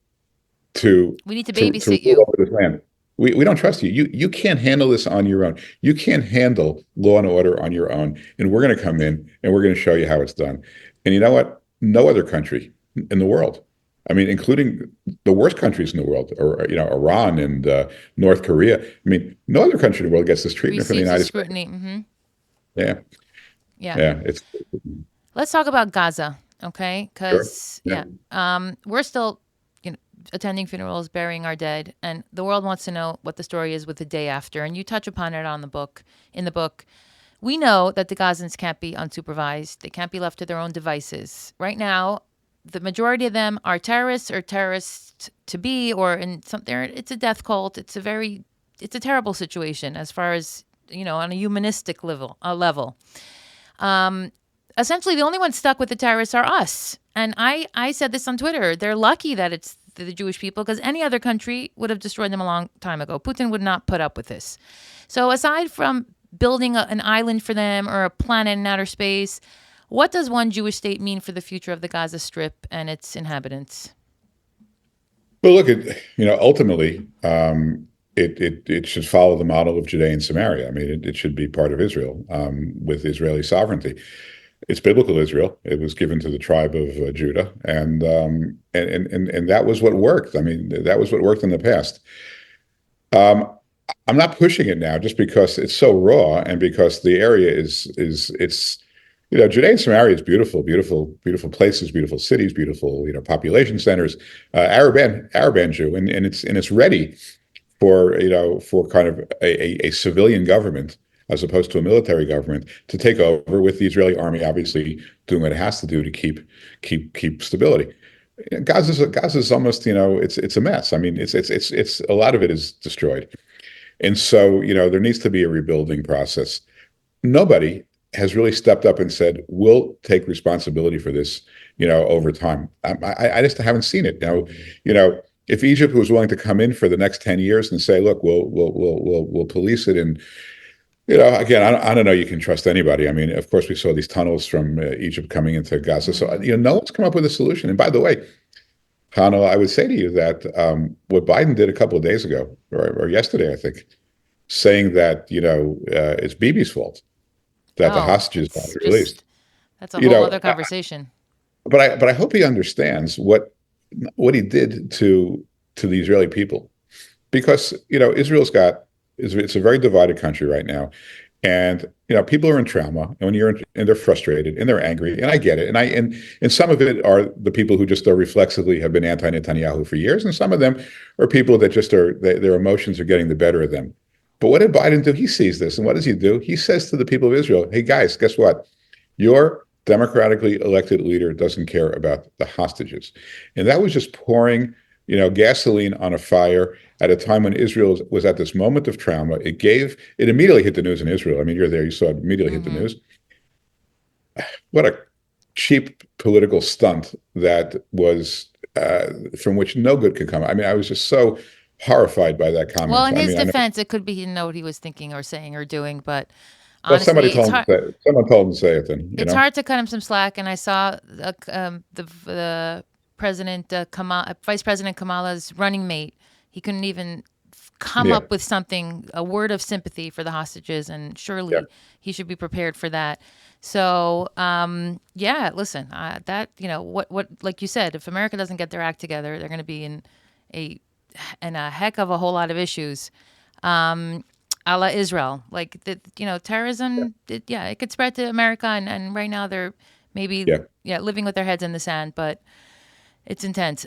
we need to babysit you over this land. We don't trust you. You can't handle this on your own. You can't handle law and order on your own. And we're going to come in and we're going to show you how it's done. And you know what? No other country in the world, I mean, including the worst countries in the world, or Iran and North Korea. I mean, no other country in the world gets this treatment from the United States. Mm-hmm. Yeah. Let's talk about Gaza, okay? Because we're still, attending funerals, burying our dead, and the world wants to know what the story is with the day after. And you touch upon it in the book. We know that the Gazans can't be unsupervised; they can't be left to their own devices. Right now, the majority of them are terrorists or terrorists to be, or in something. It's a death cult. It's a terrible situation as far as on a humanistic level. Essentially, the only ones stuck with the terrorists are us. And I said this on Twitter. They're lucky that it's the Jewish people, because any other country would have destroyed them a long time ago. Putin would not put up with this. So aside from building an island for them or a planet in outer space, what does one Jewish state mean for the future of the Gaza Strip and its inhabitants? Well, look, ultimately, it should follow the model of Judea and Samaria. I mean, it should be part of Israel, with Israeli sovereignty. It's biblical Israel. It was given to the tribe of Judah, and that was what worked. I mean, that was what worked in the past. Um, I'm not pushing it now just because it's so raw and because the area is it's Judea and Samaria is beautiful, beautiful, beautiful places, beautiful cities, beautiful population centers, Arab and Jew, and it's ready for kind of a civilian government as opposed to a military government to take over, with the Israeli army obviously doing what it has to do to keep stability. Gaza's almost it's a mess. I mean, it's a lot of it is destroyed, and so there needs to be a rebuilding process. Nobody has really stepped up and said, we'll take responsibility for this over time. I just haven't seen it now. If Egypt was willing to come in for the next 10 years and say, look, we'll police it, and again, I don't know, you can trust anybody. I mean, of course, we saw these tunnels from Egypt coming into Gaza. So, no one's come up with a solution. And by the way, Hannah, I would say to you that what Biden did a couple of days ago, or yesterday, I think, saying that, it's Bibi's fault that the hostages got released. That's a whole other conversation. But I hope he understands what he did to the Israeli people, because it's a very divided country right now, and people are in trauma, and and they're frustrated and they're angry, and I get it, and some of it are the people who just are reflexively have been anti-Netanyahu for years, and some of them are people that just their emotions are getting the better of them. But what did Biden do? He sees this, and what does he do? He says to the people of Israel, "Hey guys, guess what? Your democratically elected leader doesn't care about the hostages," and that was just pouring gasoline on a fire at a time when Israel was at this moment of trauma. It immediately hit the news in Israel. I mean, you're there, you saw it immediately hit the news. What a cheap political stunt that was, from which no good could come. I mean, I was just so horrified by that comment. Well, in his defense, it could be he didn't know what he was thinking or saying or doing, but well, honestly, someone told him to say it. Then it's hard to cut him some slack. And I saw the Vice President Kamala's running mate. He couldn't even come up with a word of sympathy for the hostages, and surely he should be prepared for that. So, listen, what like you said, if America doesn't get their act together, they're going to be in a heck of a whole lot of issues, a la Israel. Like terrorism, it could spread to America, and right now they're maybe living with their heads in the sand, but it's intense.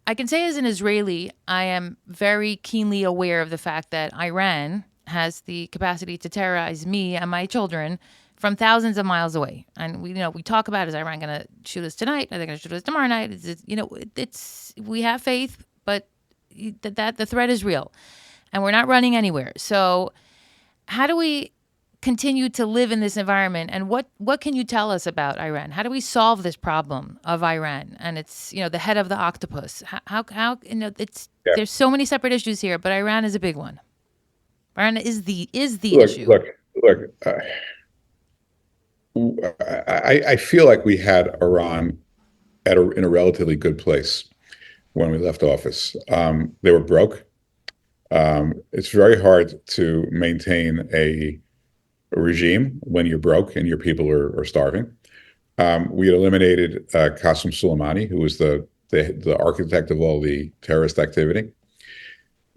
I can say as an Israeli, I am very keenly aware of the fact that Iran has the capacity to terrorize me and my children from thousands of miles away. And we talk about, is Iran going to shoot us tonight? Are they going to shoot us tomorrow night? We have faith, but that the threat is real, and we're not running anywhere. So how do we continue to live in this environment, and what can you tell us about Iran? How do we solve this problem of Iran and it's the head of the octopus? How there's so many separate issues here, but Iran is a big one. Iran is the issue. Look. I feel like we had Iran in a relatively good place when we left office. They were broke. It's very hard to maintain a regime when you're broke and your people are starving. We had eliminated Qasem Soleimani, who was the architect of all the terrorist activity,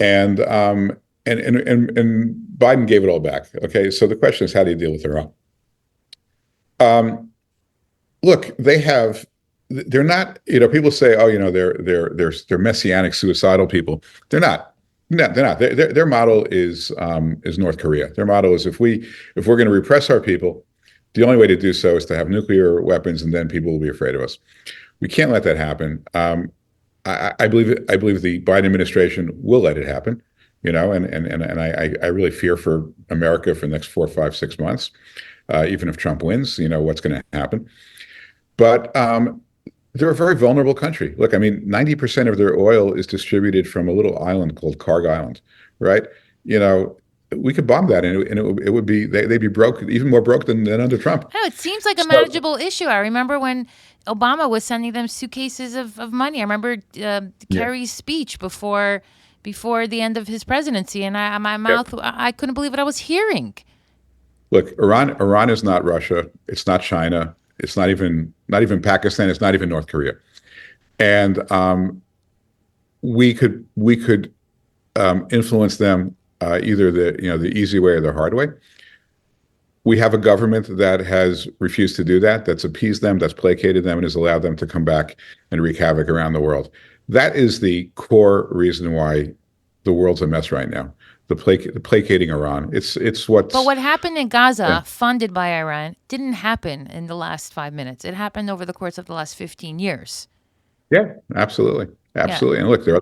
and Biden gave it all back. Okay, so the question is, how do you deal with Iran? Look, they're not. People say, oh, they're messianic, suicidal people. They're not. No, they're not. Their model is North Korea. Their model is if we're going to repress our people, the only way to do so is to have nuclear weapons, and then people will be afraid of us. We can't let that happen. I believe the Biden administration will let it happen. And I really fear for America for the next 4, 5, 6 months. Even if Trump wins, what's going to happen? But They're a very vulnerable country. Look, I mean, 90% of their oil is distributed from a little island called Karg Island, right? You know, we could bomb that and it would be, they'd be broke, even more broke than under Trump. I know it seems like a So, manageable issue. I remember when Obama was sending them suitcases of money. I remember yeah, Kerry's speech before the end of his presidency, and my yeah. mouth, I couldn't believe what I was hearing. Look, Iran is not Russia. It's not China. It's not even Pakistan. It's not even North Korea. And we could influence them either the easy way or the hard way. We have a government that has refused to do that, that's appeased them, that's placated them, and has allowed them to come back and wreak havoc around the world. That is the core reason why the world's a mess right now. The placating Iran. It's But what's what happened in Gaza, yeah, funded by Iran, didn't happen in the last 5 minutes. It happened over the course of the last 15 years. yeah, absolutely, Yeah. absolutely. And look, there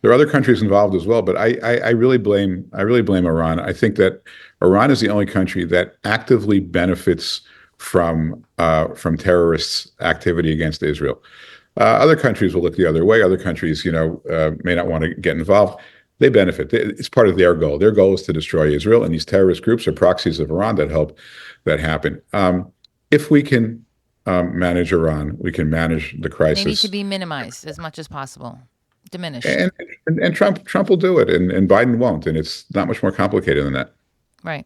are other countries involved as well, but I really blame Iran. I think that Iran is the only country that actively benefits from terrorists' activity against Israel. Other countries will look the other way. Other countries, may not want to get involved. They benefit. It's part of their goal. Their goal is to destroy Israel, and these terrorist groups are proxies of Iran that help that happen. If we can manage Iran, we can manage the They need to crisis. be minimized as much as possible, diminished. And Trump will do it, and Biden won't. And it's not much more complicated than that. Right.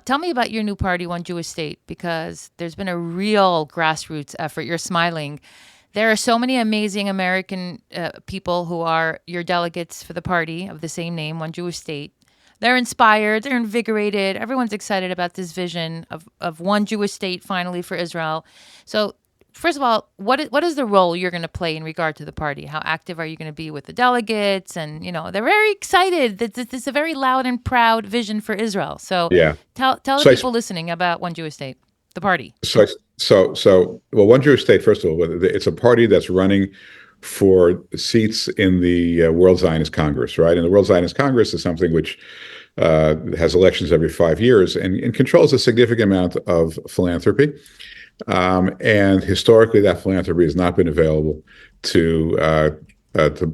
Tell me about your new party, One Jewish State, because there's been a real grassroots effort. You're smiling. There are so many amazing American people who are your delegates for the party of the same name, One Jewish State. They're inspired, they're invigorated. Everyone's excited about this vision of one Jewish state finally for Israel. So, first of all, what is the role you're going to play in regard to the party? How active are you going to be with the delegates? And, they're very excited that this is a very loud and proud vision for Israel. So, Yeah. tell the So I, people listening about One Jewish State, the party. well, One Jewish State. First of all, it's a party that's running for seats in the World Zionist Congress, right? And the World Zionist Congress is something which has elections every 5 years and controls a significant amount of philanthropy. And historically, that philanthropy has not been available to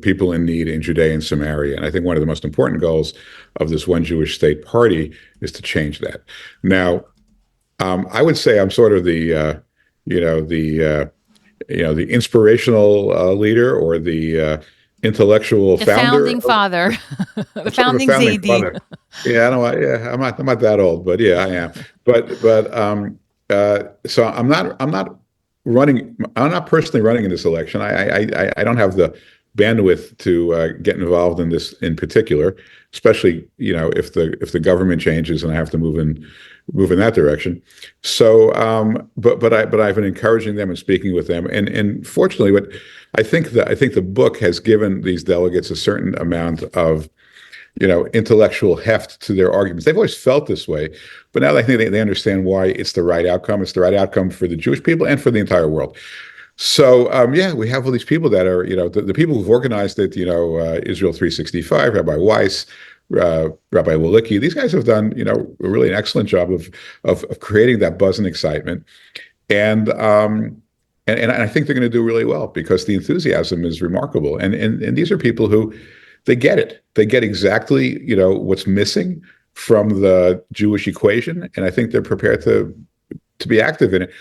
people in need in Judea and Samaria. And I think one of the most important goals of this One Jewish State party is to change that. Now, I would say I'm sort of the inspirational leader or the intellectual The founder. founding father, the I'm sort of a founding founding Zaidi. father. Yeah, I don't. Yeah, I'm not that old, but yeah, I am. So I'm not running. I'm not personally running in this election. I don't have the bandwidth to get involved in this in particular, especially if the government changes and I have to move in that direction. So, but I've been encouraging them and speaking with them, and fortunately, what I think the book has given these delegates a certain amount of intellectual heft to their arguments. They've always felt this way, but now I think they understand why it's the right outcome. It's the right outcome for the Jewish people and for the entire world. So yeah, we have all these people that are the people who've organized it. Israel 365, Rabbi Weiss, Rabbi Walicki. These guys have done really an excellent job of creating that buzz and excitement, and I think they're going to do really well because the enthusiasm is remarkable. And these are people who they get it. They get exactly what's missing from the Jewish equation, and I think they're prepared to be active in it,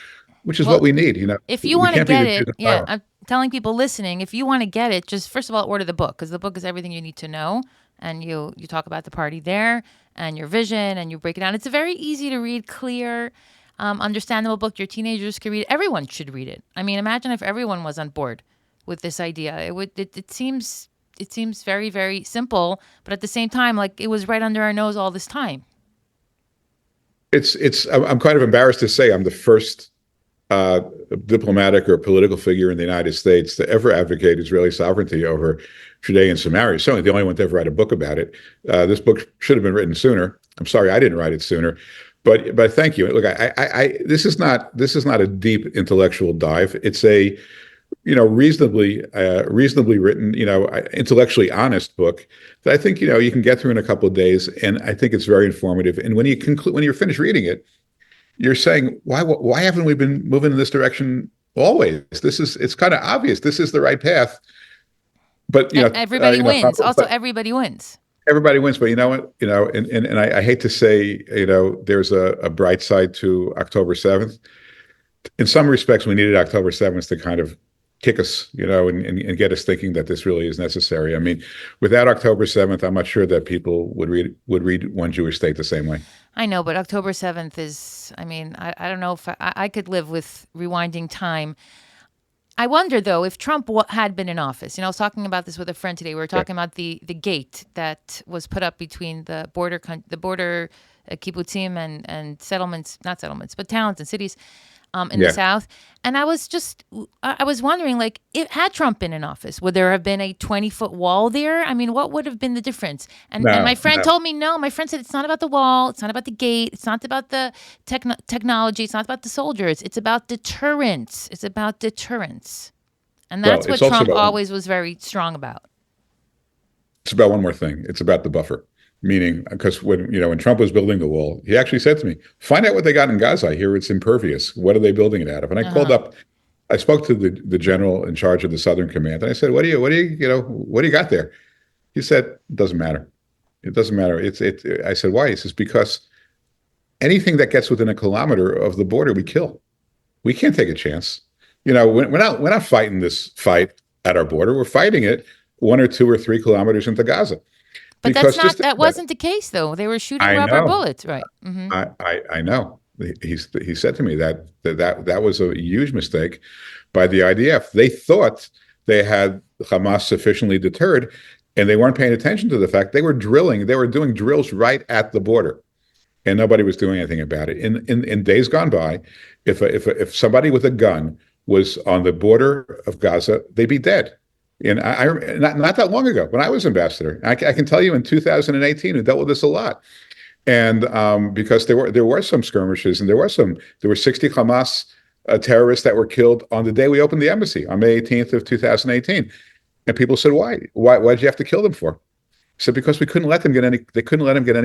which is what Well, we need. if you We want to can't be get the Jews it, in yeah, silence. I'm telling people listening, if you want to get it, just first of all order the book because the book is everything you need to know, and you talk about the party there and your vision and you break it down. It's a very easy to read, clear, understandable book. Your teenagers can read it. Everyone should read it. I mean, imagine if everyone was on board with this idea. It seems very, very simple, but at the same time, like it was right under our nose all this time. I'm kind of embarrassed to say I'm the first uh, diplomatic or political figure in the United States to ever advocate Israeli sovereignty over Judea and Samaria. Certainly the only one to ever write a book about it. This book should have been written sooner. I'm sorry I didn't write it sooner, but thank you. Look, this is not a deep intellectual dive. It's a reasonably written, intellectually honest book that I think you can get through in a couple of days, and I think it's very informative. And when you're finished reading it, you're saying, why haven't we been moving in this direction always. It's kind of obvious. This is the right path. But Everybody wins. Also, everybody wins. everybody wins. But you know what? And I hate to say, there's a bright side to October 7th. In some respects, we needed October 7th to kind of kick us, and get us thinking that this really is necessary. I mean, without October 7th, I'm not sure that people would read One Jewish State the same way. I know, but October 7th is, I don't know if I could live with rewinding time. I wonder, though, if Trump had been in office. I was talking about this with a friend today. We were talking about the gate that was put up between the border kibbutzim and settlements, not settlements, but towns and cities in the South. And I was wondering, like, had Trump been in office, would there have been a 20-foot wall there? I mean, what would have been the difference? And my friend told me, no. My friend said, it's not about the wall. It's not about the gate. It's not about the technology. It's not about the soldiers. It's about deterrence. It's about deterrence. And that's what Trump always was very strong about. It's about one more thing. It's about the buffer. Meaning, because when Trump was building the wall, he actually said to me, "Find out what they got in Gaza. I hear it's impervious. What are they building it out of?" And I called up. I spoke to the general in charge of the Southern Command, and I said, "What do you got there?" He said, "It doesn't matter. It doesn't matter." I said, "Why?" He says, "Because anything that gets within a kilometer of the border, we kill. We can't take a chance. We're not fighting this fight at our border. We're fighting it 1 or 2 or 3 kilometers into Gaza." But that wasn't the case, though. They were shooting rubber bullets, right? Mm-hmm. I know. He said to me that was a huge mistake by the IDF. They thought they had Hamas sufficiently deterred, and they weren't paying attention to the fact they were drilling. They were doing drills right at the border, and nobody was doing anything about it. In days gone by, if somebody with a gun was on the border of Gaza, they'd be dead. And I not that long ago, when I was ambassador, I can tell you in 2018, we dealt with this a lot, and because there were some skirmishes, and there were 60 Hamas terrorists that were killed on the day we opened the embassy on May 18th of 2018, and people said, "Why did you have to kill them for?" I said, "Because we couldn't let them get any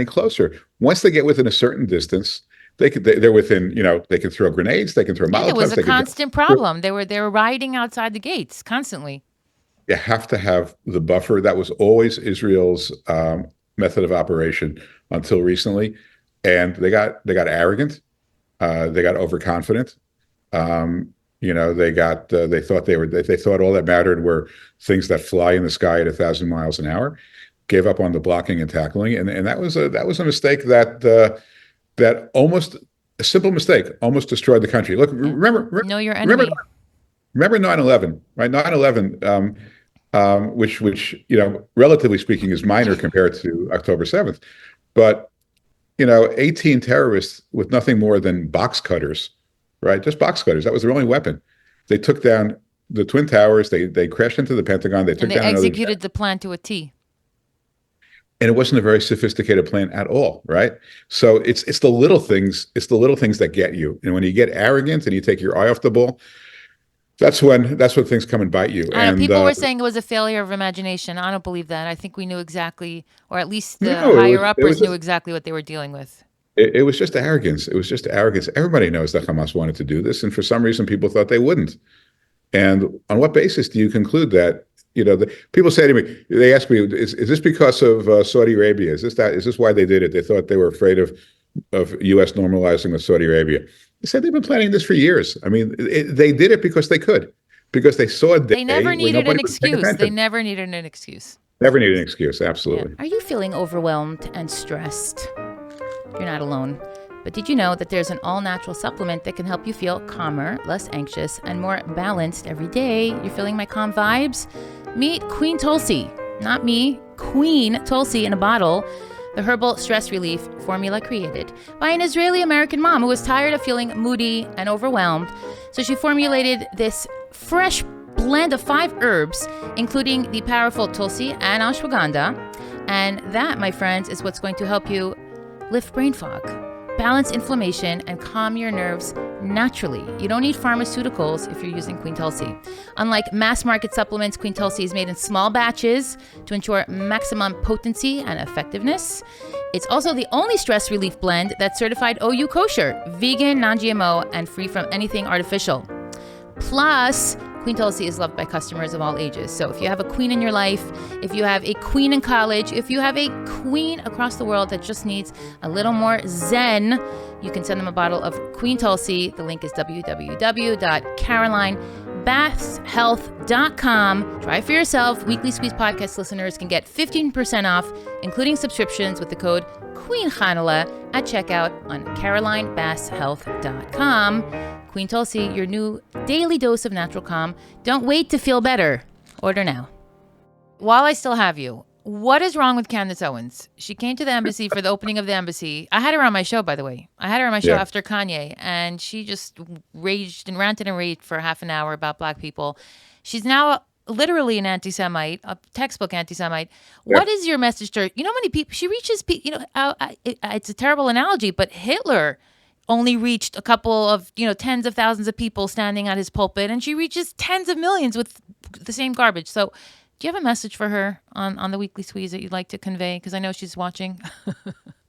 closer. Once they get within a certain distance, they're within, they can throw grenades, they can throw Molotovs." It was a constant problem. They were rioting outside the gates constantly. You have to have the buffer. That was always Israel's method of operation until recently, and they got arrogant, they got overconfident. They thought all that mattered were things that fly in the sky at 1,000 miles an hour. Gave up on the blocking and tackling, and that was a mistake that almost a simple mistake almost destroyed the country. Look, remember, know your enemy. Remember 9/11, right? 9/11. Which relatively speaking, is minor compared to October 7th. But 18 terrorists with nothing more than box cutters, right? Just box cutters. That was their only weapon. They took down the Twin Towers. They crashed into the Pentagon. They executed the plan to a T. And it wasn't a very sophisticated plan at all, right? So it's the little things. It's the little things that get you. And when you get arrogant and you take your eye off the ball, that's when things come and bite you. And people were saying it was a failure of imagination. I don't believe that. I think we knew exactly, or at least the higher-uppers knew exactly what they were dealing with. It was just arrogance. It was just arrogance. Everybody knows that Hamas wanted to do this, and for some reason, people thought they wouldn't. And on what basis do you conclude that? People say to me, they ask me, is this because of Saudi Arabia? Is this why they did it? They thought they were afraid of U.S. normalizing with Saudi Arabia. They said they've been planning this for years. I mean, they did it because they could, because they saw a day. They never needed an excuse. They never needed an excuse. Never needed an excuse. Absolutely. Yeah. Are you feeling overwhelmed and stressed? You're not alone. But did you know that there's an all-natural supplement that can help you feel calmer, less anxious, and more balanced every day? You're feeling my calm vibes? Meet Queen Tulsi. Not me, Queen Tulsi in a bottle. The herbal stress relief formula created by an Israeli-American mom who was tired of feeling moody and overwhelmed. So she formulated this fresh blend of 5 herbs, including the powerful Tulsi and ashwagandha. And that, my friends, is what's going to help you lift brain fog, balance inflammation, and calm your nerves naturally. You don't need pharmaceuticals if you're using Queen Tulsi. Unlike mass market supplements, Queen Tulsi is made in small batches to ensure maximum potency and effectiveness. It's also the only stress relief blend that's certified OU kosher, vegan, non-GMO, and free from anything artificial. Plus, Queen Tulsi is loved by customers of all ages. So if you have a queen in your life, if you have a queen in college, if you have a queen across the world that just needs a little more zen, you can send them a bottle of Queen Tulsi. The link is www.carolinebathshealth.com. Try it for yourself. Weekly Squeeze podcast listeners can get 15% off, including subscriptions, with the code QueenChanale at checkout on carolinebathshealth.com. Queen Tulsi, your new daily dose of natural calm. Don't wait to feel better. Order now. While I still have you, what is wrong with Candace Owens? She came to the embassy for the opening of the embassy. I had her on my show, by the way. I had her on my show after Kanye, and she just raged and ranted and raved for half an hour about black people. She's now literally an anti-Semite, a textbook anti-Semite. Yeah. What is your message to her? You know how many people she reaches? It's a terrible analogy, but Hitler only reached a couple of, tens of thousands of people standing at his pulpit, and she reaches tens of millions with the same garbage. So do you have a message for her on the Weekly Squeeze that you'd like to convey? Because I know she's watching.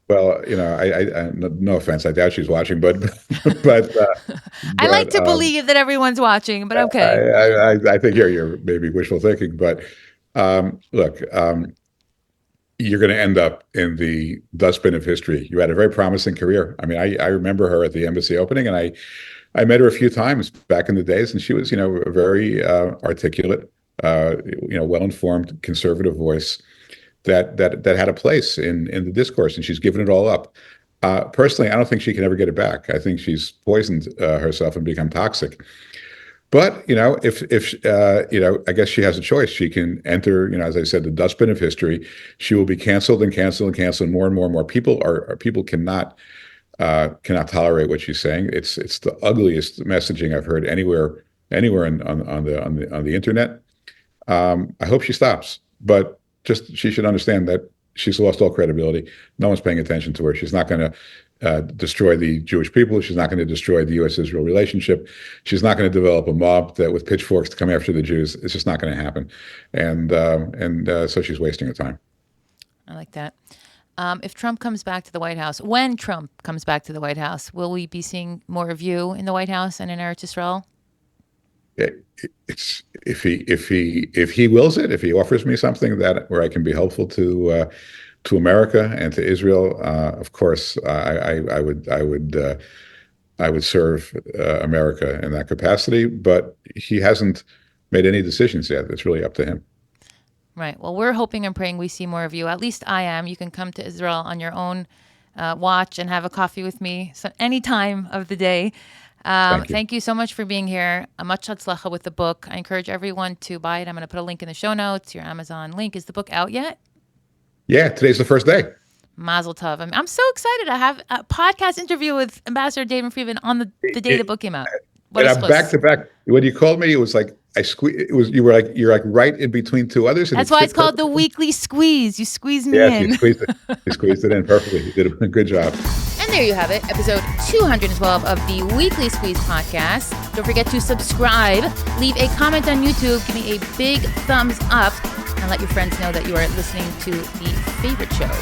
Well, I no offense, I doubt she's watching, but I like to believe that everyone's watching, but okay. I think you're maybe wishful thinking, but look, you're going to end up in the dustbin of history. You had a very promising career. I mean, I remember her at the embassy opening, and I met her a few times back in the days, and she was, a very articulate, well-informed, conservative voice that had a place in the discourse, and she's given it all up. Personally, I don't think she can ever get it back. I think she's poisoned herself and become toxic. But, if I guess she has a choice. She can enter, as I said, the dustbin of history. She will be canceled and canceled and canceled. More and more and more people cannot tolerate what she's saying. It's the ugliest messaging I've heard anywhere on the internet. I hope she stops, but she should understand that she's lost all credibility. No one's paying attention to her. She's not going to destroy the Jewish people. She's not going to destroy the U.S.-Israel relationship. She's not going to develop a mob with pitchforks to come after the Jews. It's just not going to happen. And so she's wasting her time. I like that. If Trump comes back to the White House, when Trump comes back to the White House, will we be seeing more of you in the White House and in Eretz Yisrael? It's if he wills it, if he offers me something where I can be helpful to America and to Israel, of course I would serve America in that capacity. But he hasn't made any decisions yet. It's really up to him. Right. Well, we're hoping and praying we see more of you. At least I am. You can come to Israel on your own watch and have a coffee with me any time of the day. Thank you so much for being here. Much hatzlacha with the book. I encourage everyone to buy it. I'm going to put a link in the show notes, your Amazon link. Is the book out yet? Yeah, today's the first day. Mazel tov. I'm so excited. I have a podcast interview with Ambassador David Friedman on the day the book came out. And I'm back to back. When you called me, it was like you're like right in between two others. That's why it's called the Weekly Squeeze. You squeezed me in. You squeezed it in perfectly. You did a good job. And there you have it, episode 212 of the Weekly Squeeze podcast. Don't forget to subscribe, leave a comment on YouTube, give me a big thumbs up, and let your friends know that you are listening to the favorite show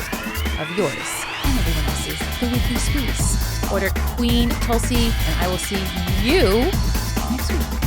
of yours and everyone else's, the Weekly Squeeze. Order Queen Tulsi, and I will see you next week.